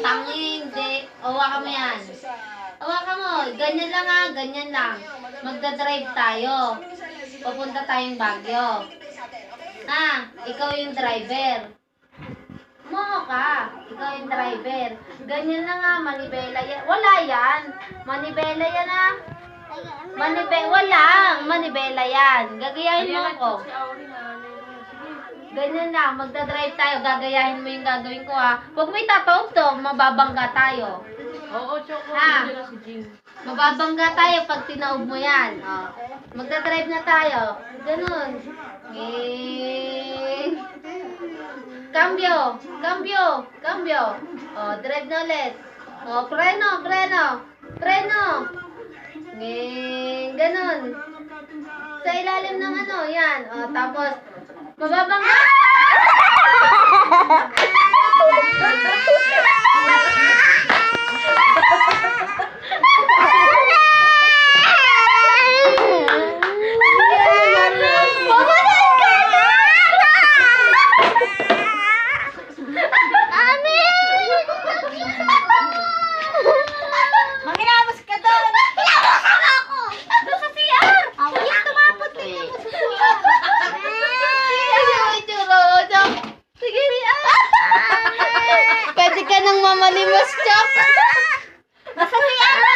Tangin, hindi. Hawakan mo yan. Hawakan mo. Ganyan lang ha, ganyan lang. Magdadrive tayo. Papunta tayong Baguio. Ha, ikaw yung driver. Mo ka. Ikaw yung driver. Ganyan lang ha, manibela yan. Wala yan. Manibela yan ha. Walang. Manibela yan. Gagayahin mo ako. Ganyan lang, magdadrive tayo, gagayahin mo yung gagawin ko ha. Huwag mo itatawag to, mababangga tayo. Oo, Chok. Ha? Si Jing. Mababangga tayo pag tinaob mo yan. O, magdadrive na tayo. Ganun. Cambio. O, drive na ulit. O, preno. Ganun. Sa ilalim ng ano, yan. O, tapos, mababangga. Manginamos ka doon! Hinamusan ako! Doon sa CR! Kaya tumapot ka niya mo sa CR! Sige. Pwede ka nang mamalimos, Chok. Nasa CR na!